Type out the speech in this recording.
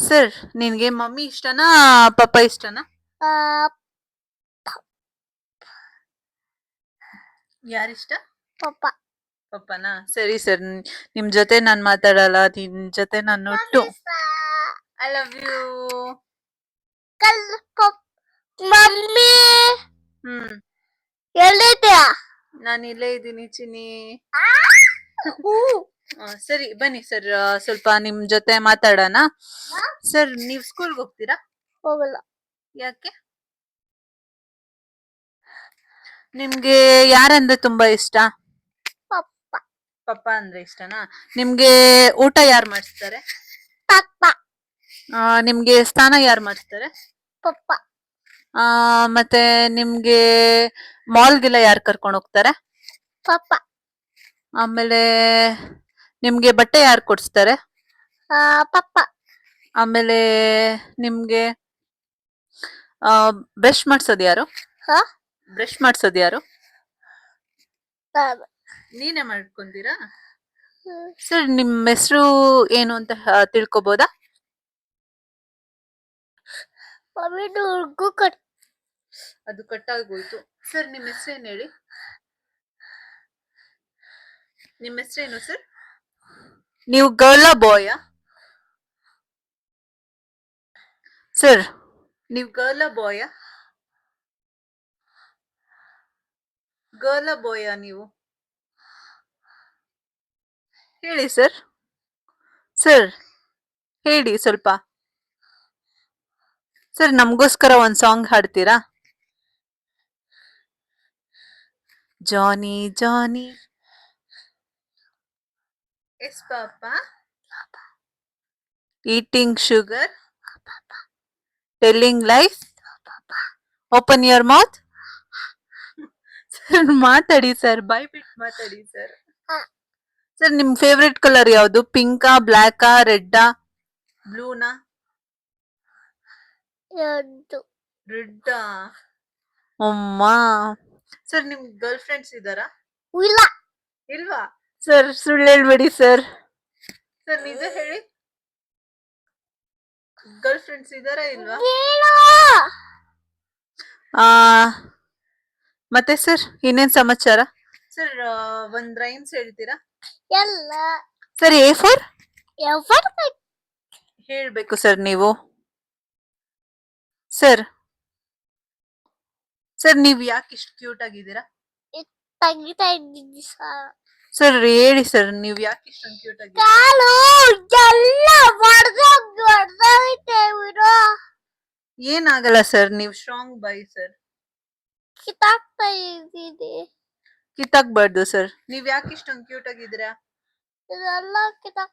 Sir ನಿನ್ಗೆ mummy ಇಷ್ಟನಾ ಪಪ್ಪ ಇಷ್ಟನಾ? ಆ, ಯಾರಿಷ್ಟ? ಪಪ್ಪ. ಪಪ್ಪನಾ? ಸರಿ ಸರ್, ನಿಮ್ ಜೊತೆ ನಾನ್ ಮಾತಾಡಲ್ಲ, ನಿಮ್ ಜೊತೆ ನಾನು ಟು ಐ ಲವ್ ಯು. ಮಮ್ಮಿ ಹ್ಮ್ ಎಲ್ಲಿದ್ಯಾ? ನಾನು ಇಲ್ಲೇ ಇದ್ದೀನಿ ಚಿನ್ನಿ. ಸರಿ ಬನ್ನಿ ಸರ್, ಸ್ವಲ್ಪ ನಿಮ್ ಜೊತೆ ಮಾತಾಡೋಣ. ಸರ್ ನೀವ್ ಸ್ಕೂಲ್ಗೆ ಹೋಗ್ತೀರಾ? ಹೋಗಲ್ಲ. ಯಾಕೆ? ನಿಮ್ಗೆ ಯಾರಂದ್ರೆ ತುಂಬಾ ಇಷ್ಟ? ಪಪ್ಪ. ಪಪ್ಪ ಅಂದ್ರೆ ಇಷ್ಟನಾ? ನಿಮ್ಗೆ ಊಟ ಯಾರು ಮಾಡಿಸ್ತಾರೆ? ಪಪ್ಪ. ನಿಮ್ಗೆ ಸ್ನಾನ ಯಾರು ಮಾಡಿಸ್ತಾರೆ? ಪಪ್ಪ. ಮತ್ತೆ ನಿಮ್ಗೆ ಮಾಲ್ಗೆಲ್ಲ ಯಾರು ಕರ್ಕೊಂಡು ಹೋಗ್ತಾರೆ? ಪಪ್ಪ. ಆಮೇಲೆ ನಿಮ್ಗೆ ಬಟ್ಟೆ ಯಾರು ಕೊಡಿಸ್ತಾರೆ? ಪಪ್ಪ. ಆಮೇಲೆ ನಿಮ್ಗೆ ಬ್ರಷ್ ಮಾಡ್ಸೋದು ಯಾರು? ಬ್ರಷ್ ಮಾಡ್ಸೋದು ಯಾರು? ನೀನೇ ಮಾಡ್ಕೊಂತೀರಾ? ಸರ್ ನಿಮ್ ಹೆಸರು ಏನು ಅಂತ ತಿಳ್ಕೊಬೋದಾ? ಅದು ಕಟ್ಟಾಗೋಯ್ತು. ಸರ್ ನಿಮ್ ಹೆಸರೇನು ಹೇಳಿ? ನಿಮ್ ಹೆಸರೇನು ಸರ್? ನೀವು ಗರ್ಲ ಬಾಯ್? ಸರ್ ನೀವು ಗರ್ಲ ಬಾಯ್? ಗರ್ಲ ಬಾಯ್ ನೀವು? ಹೇಳಿ ಸರ್. ಸರ್ ಹೇಳಿ ಸ್ವಲ್ಪ. ಸರ್ ನಮಗೋಸ್ಕರ ಒಂದ್ ಸಾಂಗ್ ಹಾಡ್ತೀರಾ? Johny Johny yes papa eating sugar telling life open your mouth. Sir ಮಾತಾಡಿ ಸರ್, ಬಾಯ್ ಬಿಟ್ಟು ಮಾತಾಡಿ ಸರ್. ಸರ್ ನಿಮ್ ಫೇವ್ರೆಟ್ ಕಲರ್ ಯಾವುದು? ಪಿಂಕಾ, ಬ್ಲ್ಯಾಕಾ, ರೆಡ್ಡಾ, ಬ್ಲೂನಾ? ರೆಡ್ಡಾ? ಅಮ್ಮ. ಸರ್ ನಿಮ್ ಗರ್ಲ್ ಫ್ರೆಂಡ್ಸ್ ಇದ್ದಾರಾ? ಇಲ್ಲ. ಇಲ್ವಾ? ಸರ್ ಸುಳ್ಳು ಹೇಳ್ಬೇಡಿ ಸರ್. ಸರ್ ನಿಜ ಹೇಳಿ, ಗರ್ಲ್ ಫ್ರೆಂಡ್ಸ್ ಇದ್ದಾರಾ ಇಲ್ವಾ? ಮತ್ತೆ ಸರ್ ಇನ್ನೇನ್ ಸಮಾಚಾರ? ಸರ್ ಒಂದ್ ರೈಮ್ಸ್ ಹೇಳ್ತೀರಾ? ಎಲ್ಲ. ಸರ್ ಎ ಫಾರ್ ಹೇಳ್ಬೇಕು ಸರ್ ನೀವು. ಸರ್ ಸರ್ ನೀವ್ ಯಾಕೆ ಇಷ್ಟು ಕ್ಯೂಟ್ ಆಗಿದ್ದೀರಾ? ತೆಗಿತಾ ಇದ್ದೀನಿ ಸರ್ ಹೇಳಿ ಸರ್, ನೀವ್ ಯಾಕೆ ಇಷ್ಟೊಂದು ಕ್ಯೂಟ್ ಆಗಿದ್ದೀರಾ? ಕಾಲು ಎಲ್ಲ ಹೊಡೆದೋಯ್ತೆ ಬಿಡು. ಏನಾಗಲ್ಲ ಸರ್, ನೀವು ಸ್ಟ್ರಾಂಗ್ ಬಾಯ್ ಸರ್. ಕಿತ್ತಾಕ್ತಾ ಇದ್ದೀನಿ. ಕಿತ್ತಾಕ್ಬಾರ್ದು ಸರ್. ನೀವ್ ಯಾಕೆ ಇಷ್ಟೊಂದು ಕ್ಯೂಟ್ ಆಗಿದ್ದೀರಾ? ಇದೆಲ್ಲ ಕಿತ್ತಾಕ್